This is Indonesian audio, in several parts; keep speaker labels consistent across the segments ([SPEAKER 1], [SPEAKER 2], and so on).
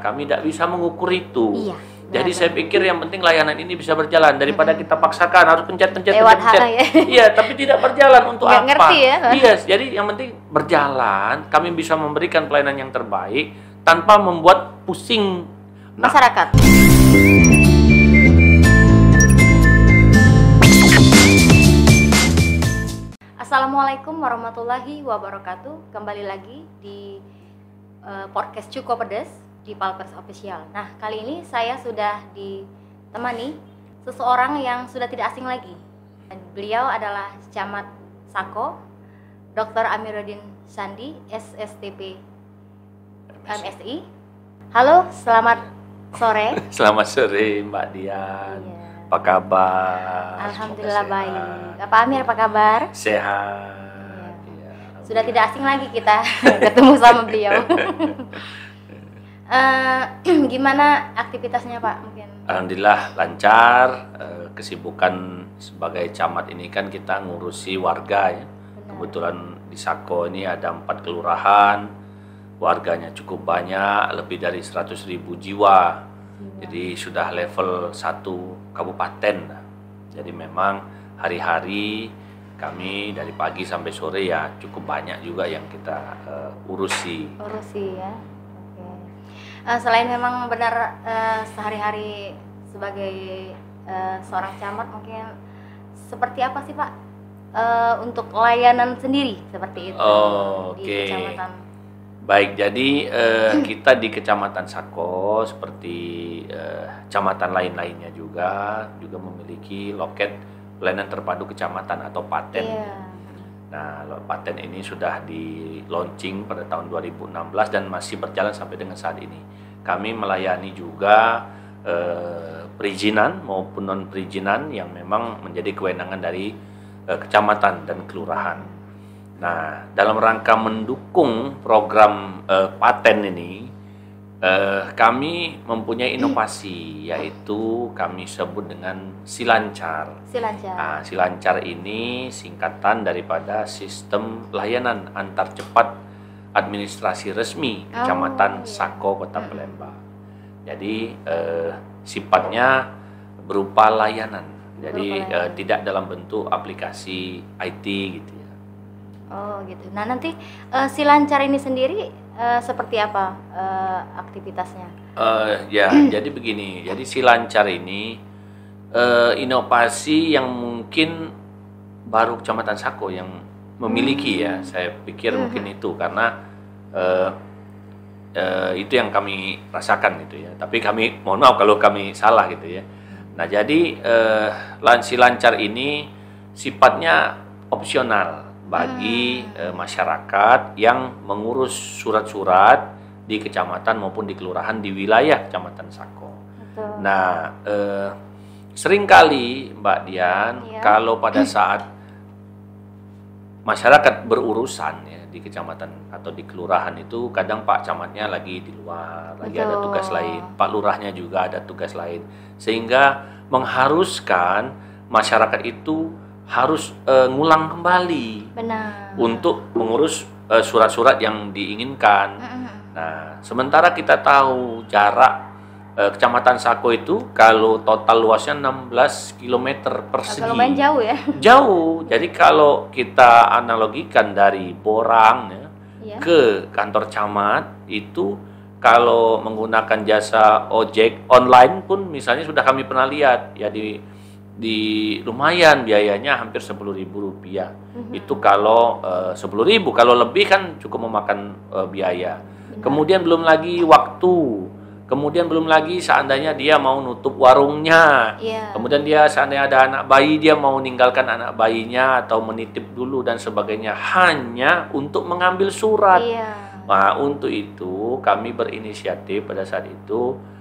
[SPEAKER 1] Kami tidak bisa mengukur itu.
[SPEAKER 2] Iya.
[SPEAKER 1] Jadi saya pikir yang penting layanan ini bisa berjalan daripada kita paksakan harus pencet.
[SPEAKER 2] Lewat hal ya.
[SPEAKER 1] Iya, tapi tidak berjalan untuk
[SPEAKER 2] Nggak
[SPEAKER 1] apa?
[SPEAKER 2] ngerti ya.
[SPEAKER 1] Iya, jadi yang penting berjalan. Kami bisa memberikan pelayanan yang terbaik tanpa membuat pusing
[SPEAKER 2] Masyarakat. Assalamualaikum warahmatullahi wabarakatuh. Kembali lagi di podcast Cukup Pedes di Palpers Official. Nah, kali ini saya sudah ditemani seseorang yang sudah tidak asing lagi. Beliau adalah Camat Sako, Dr. Amiruddin Sandi, SSTP MSI. Halo, selamat sore.
[SPEAKER 1] Selamat sore Mbak Dian.
[SPEAKER 2] Iya.
[SPEAKER 1] Apa kabar?
[SPEAKER 2] Alhamdulillah
[SPEAKER 1] Semoga
[SPEAKER 2] baik.
[SPEAKER 1] sehat.
[SPEAKER 2] Pak Amir apa kabar?
[SPEAKER 1] Sehat. Iya,
[SPEAKER 2] Sudah tidak asing lagi kita ketemu sama beliau. Gimana aktivitasnya Pak mungkin?
[SPEAKER 1] Alhamdulillah lancar. Kesibukan sebagai camat ini kan kita ngurusi warga ya.
[SPEAKER 2] Benar.
[SPEAKER 1] Kebetulan di Sako ini ada 4 kelurahan, warganya cukup banyak, lebih dari 100.000 jiwa. Jadi sudah level 1 kabupaten. Jadi memang hari-hari kami dari pagi sampai sore ya cukup banyak juga yang kita urusi ya.
[SPEAKER 2] Selain memang benar sehari-hari sebagai seorang camat, mungkin seperti apa sih Pak untuk layanan sendiri seperti itu di kecamatan?
[SPEAKER 1] Baik, jadi kita di Kecamatan Sako seperti kecamatan lain-lainnya juga memiliki loket pelayanan terpadu kecamatan atau paten. Nah, paten ini sudah di launching pada tahun 2016 dan masih berjalan sampai dengan saat ini. Kami melayani juga perizinan maupun non-perizinan yang memang menjadi kewenangan dari kecamatan dan kelurahan. Nah, dalam rangka mendukung program paten ini, kami mempunyai inovasi, yaitu kami sebut dengan Silancar. Nah, Silancar ini singkatan daripada Sistem Layanan Antar Cepat Administrasi Resmi Kecamatan Sako, Kota Palembang. Jadi sifatnya berupa layanan, jadi tidak dalam bentuk aplikasi IT gitu ya.
[SPEAKER 2] Oh gitu. Nah nanti Silancar ini sendiri seperti apa aktivitasnya?
[SPEAKER 1] Jadi begini. Jadi Silancar ini inovasi yang mungkin baru Kecamatan Sako yang memiliki ya. Saya pikir mungkin itu karena itu yang kami rasakan gitu ya. Tapi kami mohon maaf kalau kami salah gitu ya. Nah jadi Silancar ini sifatnya opsional bagi masyarakat yang mengurus surat-surat di kecamatan maupun di kelurahan di wilayah Kecamatan Sako.
[SPEAKER 2] Betul.
[SPEAKER 1] Nah, seringkali Mbak Dian, kalau pada saat masyarakat berurusan ya di kecamatan atau di kelurahan itu kadang Pak Camatnya lagi di luar, lagi ada tugas lain, Pak Lurahnya juga ada tugas lain, sehingga mengharuskan masyarakat itu harus ngulang kembali.
[SPEAKER 2] Benar.
[SPEAKER 1] Untuk mengurus surat-surat yang diinginkan. Nah, sementara kita tahu jarak Kecamatan Sako itu kalau total luasnya 16 km persegi.
[SPEAKER 2] Lumayan jauh ya?
[SPEAKER 1] Jauh. Jadi kalau kita analogikan dari Borang ya, ke kantor camat itu kalau menggunakan jasa ojek online pun misalnya sudah kami pernah lihat ya di lumayan biayanya hampir Rp10.000. Itu kalau 10.000, kalau lebih kan cukup memakan biaya. Kemudian belum lagi waktu, kemudian belum lagi seandainya dia mau nutup warungnya, kemudian dia seandainya ada anak bayi, dia mau meninggalkan anak bayinya atau menitip dulu dan sebagainya hanya untuk mengambil surat. Nah, untuk itu kami berinisiatif pada saat itu.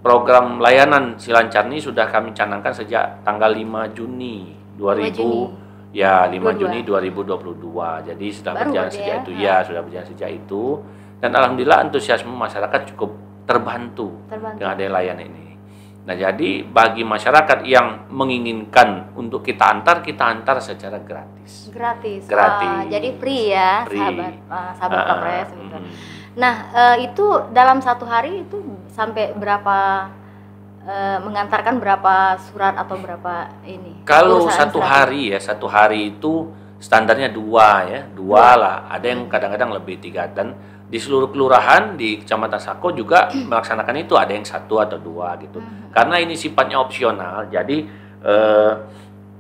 [SPEAKER 1] Program layanan Silancar ini sudah kami canangkan sejak tanggal 5 Juni 2022. Jadi sudah berjalan sejak itu sudah berjalan sejak itu dan alhamdulillah antusiasme masyarakat cukup terbantu dengan adanya layanan ini. Nah, jadi bagi masyarakat yang menginginkan untuk kita antar secara gratis.
[SPEAKER 2] Gratis. Jadi free ya, sahabat Papres gitu. Nah, itu dalam satu hari itu sampai berapa, mengantarkan berapa surat atau berapa ini?
[SPEAKER 1] Kalau
[SPEAKER 2] Urusan
[SPEAKER 1] satu
[SPEAKER 2] administrasi?
[SPEAKER 1] hari ya, satu hari itu standarnya dua ya, dua lah. Ada yang kadang-kadang lebih tiga, dan di seluruh kelurahan di Kecamatan Sako juga melaksanakan itu, ada yang satu atau dua gitu. Karena ini sifatnya opsional, jadi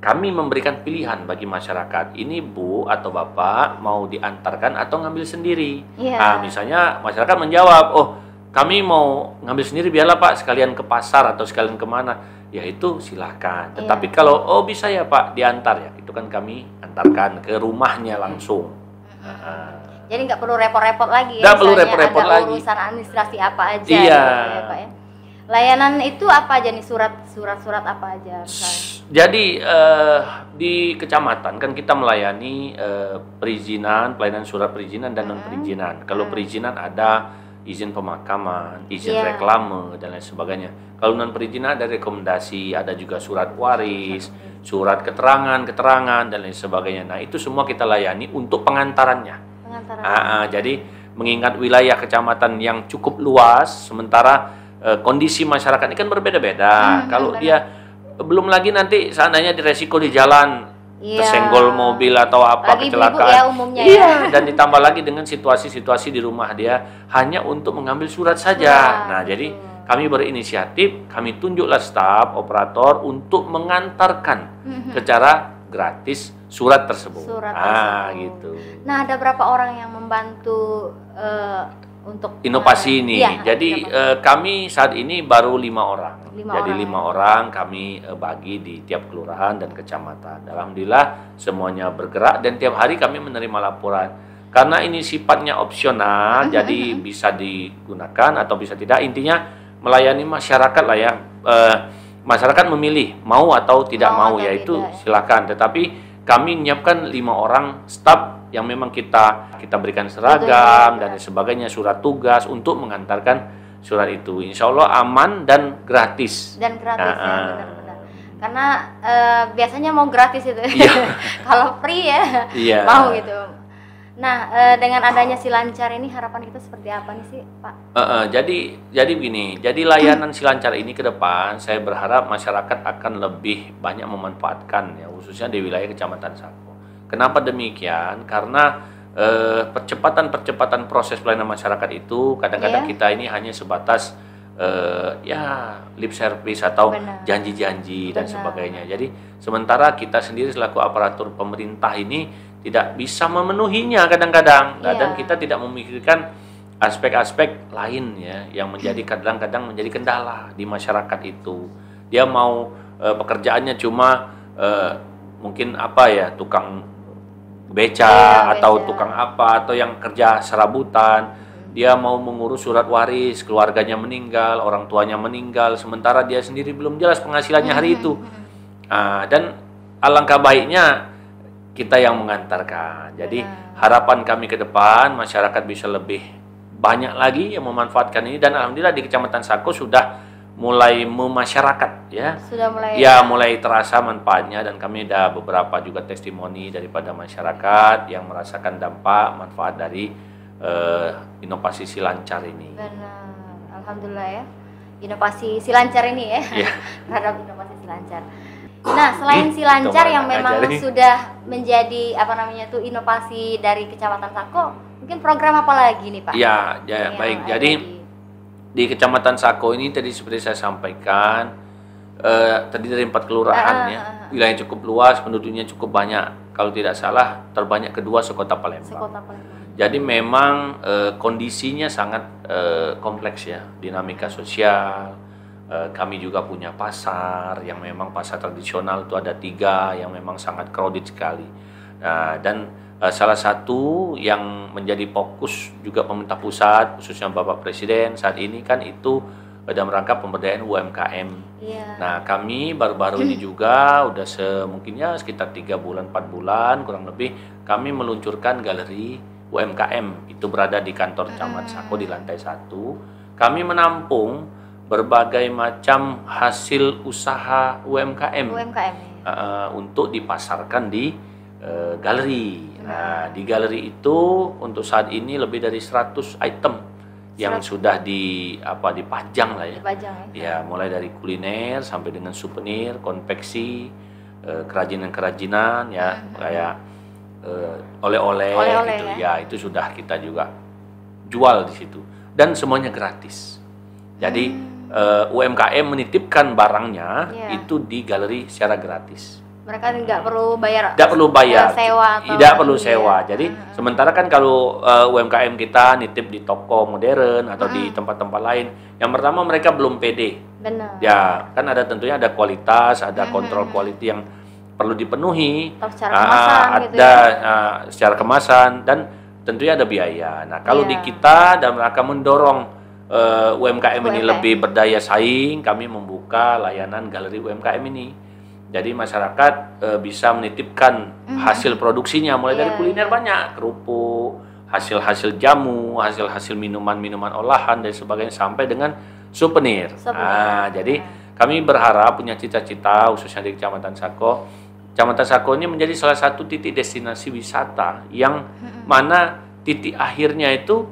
[SPEAKER 1] kami memberikan pilihan bagi masyarakat. Ini Bu atau Bapak mau diantarkan atau ngambil sendiri.
[SPEAKER 2] Iya.
[SPEAKER 1] Nah, misalnya masyarakat menjawab, oh kami mau ngambil sendiri, biarlah Pak sekalian ke pasar atau sekalian kemana. Ya itu silahkan. Tetapi kalau oh bisa ya Pak diantar, ya itu kan kami antarkan ke rumahnya langsung.
[SPEAKER 2] Jadi nggak perlu repot-repot lagi ya,
[SPEAKER 1] Nggak perlu
[SPEAKER 2] misalnya
[SPEAKER 1] repot-repot
[SPEAKER 2] ada
[SPEAKER 1] lagi.
[SPEAKER 2] urusan administrasi apa aja
[SPEAKER 1] Iya.
[SPEAKER 2] gitu ya Pak ya. Layanan itu apa aja nih, surat apa aja misalnya?
[SPEAKER 1] Jadi di kecamatan kan kita melayani perizinan, pelayanan surat perizinan dan non perizinan. Kalau perizinan ada izin pemakaman, izin
[SPEAKER 2] Iya.
[SPEAKER 1] reklame dan lain sebagainya. Kalau non perizinan ada rekomendasi, ada juga surat waris, surat keterangan dan lain sebagainya. Nah itu semua kita layani untuk pengantarannya.
[SPEAKER 2] Pengantaran.
[SPEAKER 1] Jadi mengingat wilayah kecamatan yang cukup luas, sementara kondisi masyarakat ini kan berbeda-beda. Kalau dia belum lagi nanti seandainya di resiko di jalan,
[SPEAKER 2] Iya.
[SPEAKER 1] tersenggol mobil atau apa,
[SPEAKER 2] Lagi
[SPEAKER 1] kecelakaan.
[SPEAKER 2] ibu-ibu ya umumnya
[SPEAKER 1] Iya,
[SPEAKER 2] ya.
[SPEAKER 1] dan ditambah lagi dengan situasi-situasi di rumah dia hanya untuk mengambil surat saja. Nah, jadi kami berinisiatif, kami tunjuklah staf operator untuk mengantarkan secara gratis surat tersebut.
[SPEAKER 2] Surat
[SPEAKER 1] Ah,
[SPEAKER 2] tersebut.
[SPEAKER 1] gitu.
[SPEAKER 2] Nah, ada berapa orang yang membantu untuk
[SPEAKER 1] Inovasi ini.
[SPEAKER 2] Iya,
[SPEAKER 1] Jadi
[SPEAKER 2] inovasi.
[SPEAKER 1] kami saat ini baru 5 orang. Jadi
[SPEAKER 2] orang.
[SPEAKER 1] 5 orang kami bagi di tiap kelurahan dan kecamatan. Alhamdulillah semuanya bergerak dan tiap hari kami menerima laporan. Karena ini sifatnya opsional, jadi bisa digunakan atau bisa tidak. Intinya melayani masyarakat lah ya. Masyarakat memilih mau atau tidak mau,
[SPEAKER 2] atau
[SPEAKER 1] yaitu
[SPEAKER 2] tidak, ya.
[SPEAKER 1] silakan. Tetapi kami menyiapkan 5 orang staf yang memang kita berikan seragam dan sebagainya, surat tugas untuk mengantarkan surat itu. Insya Allah aman dan gratis.
[SPEAKER 2] Dan gratis ya,
[SPEAKER 1] Nah,
[SPEAKER 2] benar-benar. Karena biasanya mau gratis itu.
[SPEAKER 1] Iya.
[SPEAKER 2] Kalau free ya
[SPEAKER 1] Iya.
[SPEAKER 2] mau gitu. Nah, dengan adanya Silancar ini harapan kita seperti apa nih sih, Pak?
[SPEAKER 1] Jadi begini, jadi layanan Silancar ini ke depan saya berharap masyarakat akan lebih banyak memanfaatkan ya, khususnya di wilayah Kecamatan Sako. Kenapa demikian? Karena percepatan proses pelayanan masyarakat itu kadang-kadang kita ini hanya sebatas ya lip service atau janji-janji dan sebagainya. Jadi sementara kita sendiri selaku aparatur pemerintah ini tidak bisa memenuhinya kadang-kadang, dan kita tidak memikirkan aspek-aspek lain ya yang menjadi kadang-kadang menjadi kendala di masyarakat itu. Dia mau pekerjaannya cuma mungkin apa ya, tukang beca atau tukang apa, atau yang kerja serabutan. Dia mau mengurus surat waris, keluarganya meninggal, orang tuanya meninggal, sementara dia sendiri belum jelas penghasilannya hari itu. Dan alangkah baiknya kita yang mengantarkan. Jadi harapan kami ke depan masyarakat bisa lebih banyak lagi yang memanfaatkan ini, dan alhamdulillah di Kecamatan Sako sudah mulai memasyarakat ya.
[SPEAKER 2] Sudah mulai
[SPEAKER 1] mulai terasa manfaatnya, dan kami ada beberapa juga testimoni daripada masyarakat yang merasakan dampak manfaat dari inovasi Silancar ini.
[SPEAKER 2] Benar. Alhamdulillah ya. Inovasi Silancar ini ya. Terhadap inovasi Silancar. Nah, selain Silancar yang memang sudah menjadi inovasi dari Kecamatan Sako, mungkin program apa lagi nih Pak?
[SPEAKER 1] Ya, baik. Jadi di Kecamatan Sako ini tadi seperti saya sampaikan, terdiri dari 4 kelurahan ya. Wilayahnya cukup luas, penduduknya cukup banyak. Kalau tidak salah terbanyak kedua sekota Palembang. Jadi memang kondisinya sangat kompleks ya, dinamika sosial. Kami juga punya pasar yang memang pasar tradisional itu ada 3 yang memang sangat crowded sekali. Dan salah satu yang menjadi fokus juga pemerintah pusat, khususnya Bapak Presiden saat ini kan itu dalam rangka pemberdayaan UMKM. Nah, kami baru-baru ini juga udah mungkinnya sekitar 3 bulan, 4 bulan kurang lebih, kami meluncurkan galeri UMKM. Itu berada di kantor Camat Sako di lantai 1. Kami menampung berbagai macam hasil usaha UMKM, untuk dipasarkan di galeri. Nah, di galeri itu untuk saat ini lebih dari 100 item yang sudah dipajang lah ya.
[SPEAKER 2] Dipajang
[SPEAKER 1] ya. Ya, mulai dari kuliner sampai dengan souvenir, konveksi, kerajinan-kerajinan ya, kayak oleh-oleh gitu ya. Itu sudah kita juga jual di situ dan semuanya gratis. Jadi UMKM menitipkan barangnya itu di galeri secara gratis.
[SPEAKER 2] Mereka nggak perlu bayar.
[SPEAKER 1] Tidak perlu bayar.
[SPEAKER 2] Sewa atau
[SPEAKER 1] tidak perlu sewa. Jadi sementara kan kalau UMKM kita nitip di toko modern atau di tempat-tempat lain, yang pertama mereka belum pede.
[SPEAKER 2] Benar.
[SPEAKER 1] Ya, kan tentunya ada kualitas, ada kontrol quality yang perlu dipenuhi.
[SPEAKER 2] Secara kemasan gitu
[SPEAKER 1] ada
[SPEAKER 2] ya.
[SPEAKER 1] secara kemasan dan tentunya ada biaya. Nah, kalau di kita dalam rangka mendorong UMKM ini lebih berdaya saing, kami membuka layanan galeri UMKM ini. Jadi masyarakat bisa menitipkan hasil produksinya, mulai dari kuliner banyak, kerupuk, hasil-hasil jamu, hasil-hasil minuman-minuman olahan dan sebagainya, sampai dengan souvenir. Nah, jadi kami berharap punya cita-cita khususnya di Kecamatan Sako. Kecamatan Sako ini menjadi salah satu titik destinasi wisata yang mana titik akhirnya itu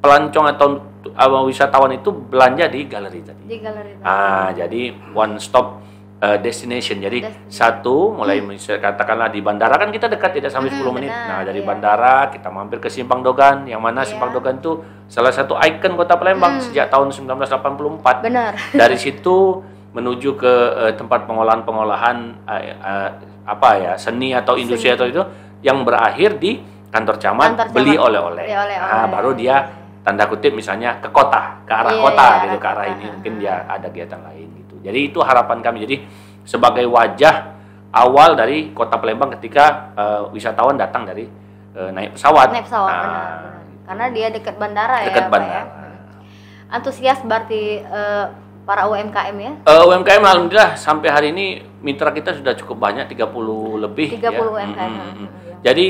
[SPEAKER 1] pelancong atau wisatawan itu belanja di galeri tadi.
[SPEAKER 2] Di galeri tadi.
[SPEAKER 1] Jadi one stop destination. Jadi satu mulai katakanlah di bandara kan kita dekat, tidak sampai 10 menit. Nah, dari bandara kita mampir ke Simpang Dogan, yang mana Simpang Dogan itu salah satu ikon Kota Palembang sejak tahun 1984.
[SPEAKER 2] Benar.
[SPEAKER 1] Dari situ menuju ke tempat pengolahan seni atau industri atau itu yang berakhir di kantor camat, beli oleh-oleh. Nah, baru dia tanda kutip misalnya ke kota, ke arah kota gitu, ke arah ini mungkin dia ada kegiatan lain gitu. Jadi itu harapan kami. Jadi sebagai wajah awal dari Kota Palembang ketika wisatawan datang dari naik pesawat.
[SPEAKER 2] Naik pesawat, benar. Karena dia dekat bandara
[SPEAKER 1] dekat
[SPEAKER 2] ya.
[SPEAKER 1] bandara.
[SPEAKER 2] Antusias berarti para UMKM ya?
[SPEAKER 1] UMKM alhamdulillah sampai hari ini mitra kita sudah cukup banyak, 30 lebih.
[SPEAKER 2] 30 UMKM.
[SPEAKER 1] Jadi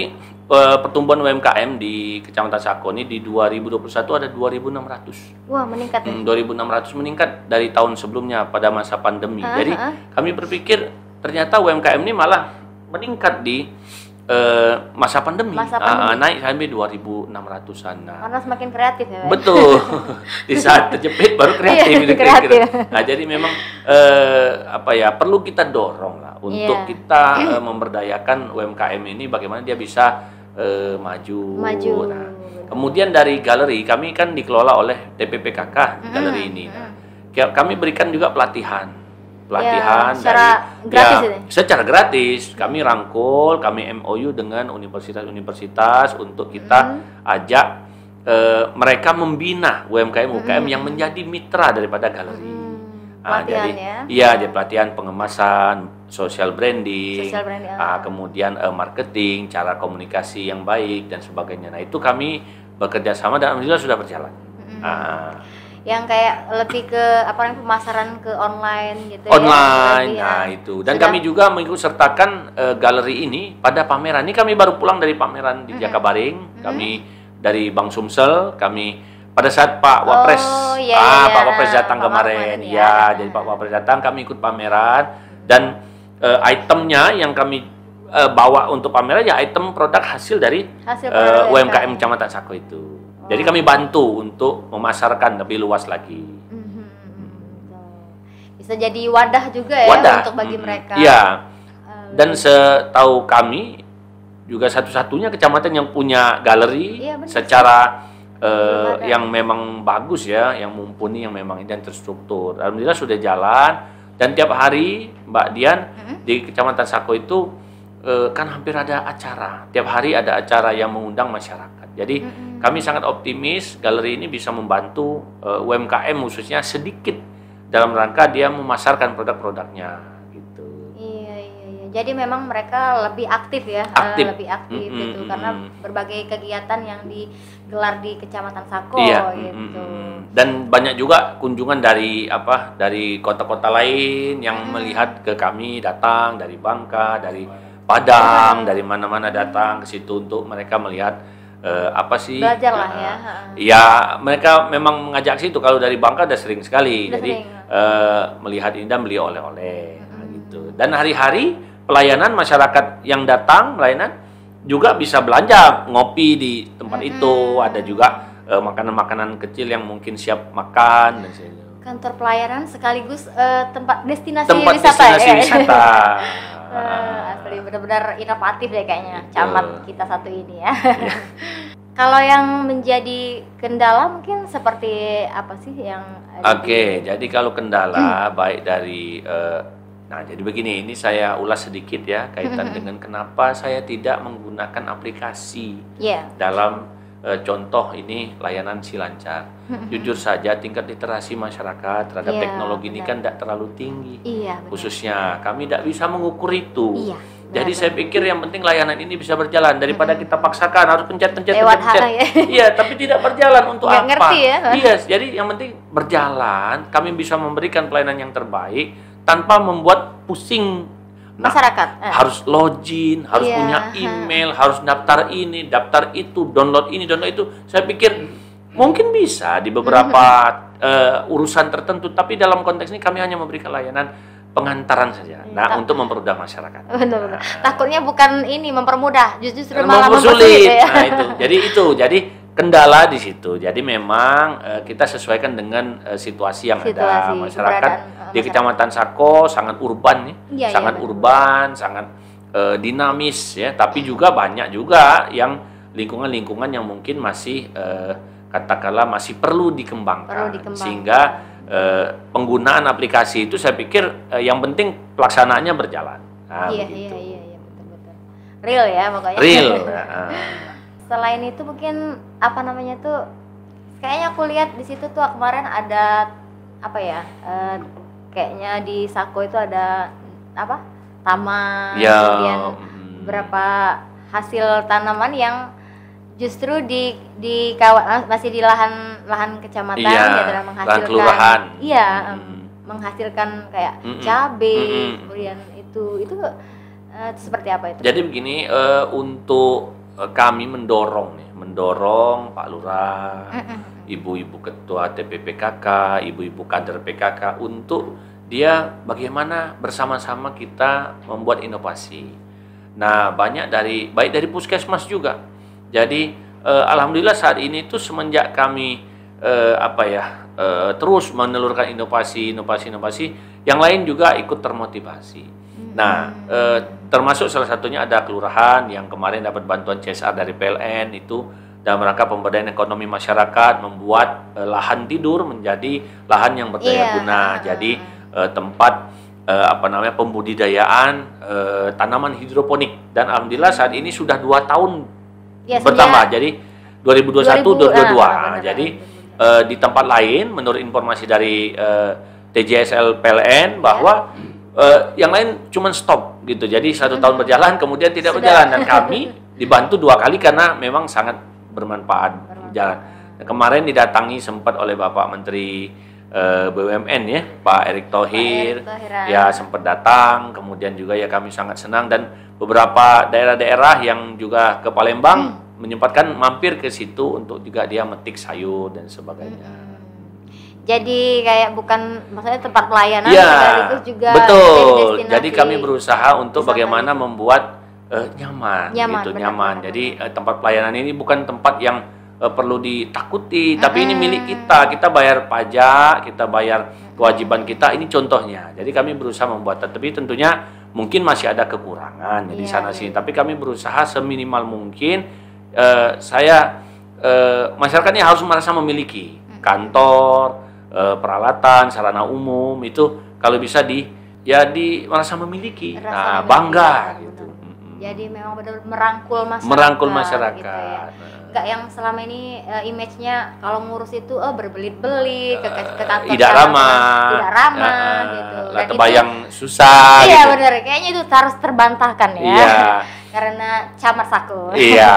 [SPEAKER 1] pertumbuhan UMKM di Kecamatan Sako ini di 2021 ada 2.600.
[SPEAKER 2] Wah, meningkat ya?
[SPEAKER 1] 2.600 meningkat dari tahun sebelumnya pada masa pandemi. Jadi kami berpikir ternyata UMKM ini malah meningkat di masa pandemi. Naik sampai 2.600-an.
[SPEAKER 2] Karena semakin kreatif ya?
[SPEAKER 1] Betul. Di saat terjepit baru kreatif. Nah, jadi memang perlu kita dorong lah untuk kita memberdayakan UMKM ini, bagaimana dia bisa maju. Nah, kemudian dari galeri, kami kan dikelola oleh TPPKK galeri ini. Nah, kami berikan juga pelatihan
[SPEAKER 2] secara gratis ini?
[SPEAKER 1] Secara gratis. Kami rangkul, kami MOU dengan universitas-universitas untuk kita ajak mereka membina UMKM yang menjadi mitra daripada galeri. Jadi pelatihan pengemasan, social branding, kemudian marketing, cara komunikasi yang baik dan sebagainya. Nah, itu kami bekerja sama dan alhamdulillah sudah berjalan.
[SPEAKER 2] Yang kayak lebih ke pemasaran ke online gitu
[SPEAKER 1] online, itu. Dan kami juga mengikut sertakan galeri ini pada pameran. Ini kami baru pulang dari pameran di Jakabaring. Kami dari Bank Sumsel, kami pada saat Pak Wapres, Pak Wapres datang kemarin, jadi Pak Wapres datang, kami ikut pameran dan itemnya yang kami bawa untuk pameran ya item produk hasil dari UMKM Kecamatan Sako itu. Jadi kami bantu untuk memasarkan lebih luas lagi.
[SPEAKER 2] Bisa jadi wadah juga ya untuk bagi mereka.
[SPEAKER 1] Iya. Dan setahu kami juga satu-satunya kecamatan yang punya galeri secara yang memang bagus ya, yang mumpuni, yang memang dan terstruktur. Alhamdulillah sudah jalan dan tiap hari Mbak Dian di Kecamatan Sako itu kan hampir ada acara. Tiap hari ada acara yang mengundang masyarakat. Jadi kami sangat optimis galeri ini bisa membantu UMKM khususnya sedikit dalam rangka dia memasarkan produk-produknya gitu.
[SPEAKER 2] Iya. Jadi memang mereka lebih aktif ya, lebih aktif gitu karena berbagai kegiatan yang digelar di Kecamatan Sako gitu.
[SPEAKER 1] Dan banyak juga kunjungan dari kota-kota lain yang melihat ke kami, datang dari Bangka, dari Padang, dari mana-mana datang ke situ untuk mereka melihat
[SPEAKER 2] belajar lah ya.
[SPEAKER 1] Ya, mereka memang mengajak situ. Kalau dari Bangka udah sering sekali. Jadi melihat ini dan beli oleh-oleh gitu. Dan hari-hari pelayanan masyarakat yang datang juga bisa belanja ngopi di tempat itu. Ada juga makanan-makanan kecil yang mungkin siap makan dan sebagainya.
[SPEAKER 2] Kantor pelayanan sekaligus tempat destinasi
[SPEAKER 1] Tempat
[SPEAKER 2] wisata.
[SPEAKER 1] destinasi wisata.
[SPEAKER 2] Asli benar-benar inovatif deh kayaknya camat kita satu ini ya. Kalau yang menjadi kendala mungkin seperti apa sih yang
[SPEAKER 1] Oke, jadi kalau kendala baik dari nah jadi begini, ini saya ulas sedikit ya kaitan dengan kenapa saya tidak menggunakan aplikasi dalam contoh ini layanan Silancar. Jujur saja tingkat literasi masyarakat terhadap teknologi ini kan tidak terlalu tinggi. Khususnya kami tidak bisa mengukur itu. Jadi saya pikir yang penting layanan ini bisa berjalan daripada kita paksakan harus pencet. Iya, tapi tidak berjalan untuk apa?
[SPEAKER 2] Ngerti ya?
[SPEAKER 1] Iya, jadi yang penting berjalan, kami bisa memberikan pelayanan yang terbaik tanpa membuat pusing
[SPEAKER 2] masyarakat.
[SPEAKER 1] Harus login, harus punya email, harus daftar ini, daftar itu, download ini, download itu. Saya pikir mungkin bisa di beberapa urusan tertentu, tapi dalam konteks ini kami hanya memberikan layanan pengantaran saja. Nah, untuk mempermudah masyarakat.
[SPEAKER 2] Benar-benar. Takutnya bukan ini mempermudah, justru malah mempersulit.
[SPEAKER 1] Nah, itu. Jadi kendala di situ. Jadi memang kita sesuaikan dengan situasi yang ada. Masyarakat di Kecamatan Sako sangat urban ya. Sangat urban, sangat dinamis ya, tapi juga banyak juga yang lingkungan-lingkungan yang mungkin masih katakanlah masih perlu dikembangkan. Sehingga penggunaan aplikasi itu saya pikir yang penting pelaksanaannya berjalan. Nah,
[SPEAKER 2] iya, betul. Real ya pokoknya.
[SPEAKER 1] Real.
[SPEAKER 2] Selain itu mungkin apa namanya tuh, kayaknya aku lihat di situ tuh kemarin ada apa ya? Kayaknya di Sako itu ada apa? Taman, kemudian berapa hasil tanaman yang justru di masih di lahan kecamatan dalam menghasilkan menghasilkan kayak cabai, kemudian itu seperti apa itu?
[SPEAKER 1] Jadi begini, untuk kami mendorong Pak Lurah, ibu-ibu ketua TPPKK, ibu-ibu kader PKK untuk dia bagaimana bersama-sama kita membuat inovasi. Nah, baik dari puskesmas juga. Jadi alhamdulillah saat ini tuh semenjak kami terus menelurkan inovasi, yang lain juga ikut termotivasi. Nah, termasuk salah satunya ada kelurahan yang kemarin dapat bantuan CSR dari PLN itu dalam rangka pemberdayaan ekonomi masyarakat, membuat lahan tidur menjadi lahan yang berdaya guna. Jadi tempat pembudidayaan tanaman hidroponik, dan alhamdulillah saat ini sudah 2 tahun bertambah, jadi 2021-2022. Jadi di tempat lain menurut informasi dari TJSL PLN bahwa yang lain cuma stop gitu. Jadi 1 tahun berjalan kemudian tidak berjalan, dan kami dibantu 2 kali karena memang sangat bermanfaat berjalan. Nah, kemarin didatangi sempat oleh Bapak Menteri BUMN ya, Pak Erick Thohir, ya sempat datang. Kemudian juga ya kami sangat senang, dan beberapa daerah-daerah yang juga ke Palembang menyempatkan mampir ke situ untuk juga dia metik sayur dan sebagainya.
[SPEAKER 2] Jadi kayak bukan maksudnya tempat pelayanan, sekaligus juga
[SPEAKER 1] betul. Jadi kami berusaha untuk bagaimana membuat nyaman. Jadi tempat pelayanan ini bukan tempat yang perlu ditakuti, tapi ini milik kita. Kita bayar pajak, kita bayar kewajiban kita. Ini contohnya. Jadi kami berusaha membuat, tapi tentunya mungkin masih ada kekurangan di sana sini. Tapi kami berusaha seminimal mungkin. Masyarakatnya harus merasa memiliki kantor, peralatan, sarana umum itu kalau bisa merasa memiliki, bangga gitu.
[SPEAKER 2] Jadi memang benar merangkul
[SPEAKER 1] masyarakat.
[SPEAKER 2] Gitu ya. Enggak yang selama ini image-nya kalau ngurus itu berbelit-belit ke kantor
[SPEAKER 1] tidak ramah
[SPEAKER 2] gitu.
[SPEAKER 1] Dan terbayang susah.
[SPEAKER 2] Iya
[SPEAKER 1] gitu.
[SPEAKER 2] Benar, kayaknya itu harus terbantahkan ya.
[SPEAKER 1] Iya.
[SPEAKER 2] Karena camat Sako.
[SPEAKER 1] Iya,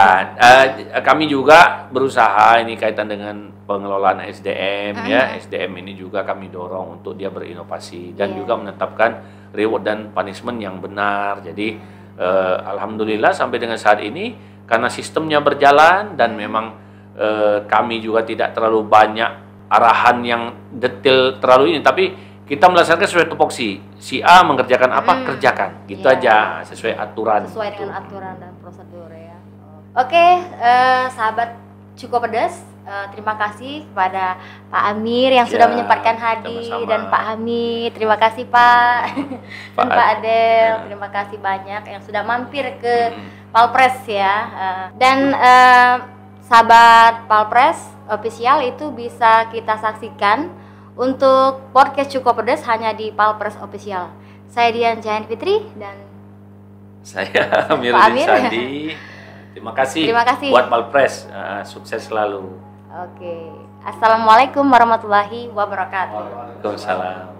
[SPEAKER 1] kami juga berusaha ini kaitan dengan pengelolaan SDM ya. SDM ini juga kami dorong untuk dia berinovasi dan juga menetapkan reward dan punishment yang benar. Jadi alhamdulillah sampai dengan saat ini karena sistemnya berjalan dan memang kami juga tidak terlalu banyak arahan yang detail terlalu ini, tapi kita melaksanakan sesuai tupoksi. Si A mengerjakan apa, kerjakan. Gitu aja, sesuai aturan.
[SPEAKER 2] Sesuai dengan aturan dan prosedur ya. Oke, sahabat Cukup Pedas, terima kasih kepada Pak Amir yang sudah menyempatkan hadir, sama-sama. Dan Pak Hamid, terima kasih Pak. Dan Pak Adel, terima kasih banyak yang sudah mampir ke Palpres ya. Dan sahabat Palpres official itu bisa kita saksikan untuk podcast Cukup Pedas hanya di Palpres official. Saya Dian Jahan Fitri dan
[SPEAKER 1] saya Amiruddin Sandi. Terima kasih buat Palpres, sukses selalu.
[SPEAKER 2] Oke, assalamualaikum warahmatullahi wabarakatuh.
[SPEAKER 1] Waalaikumsalam.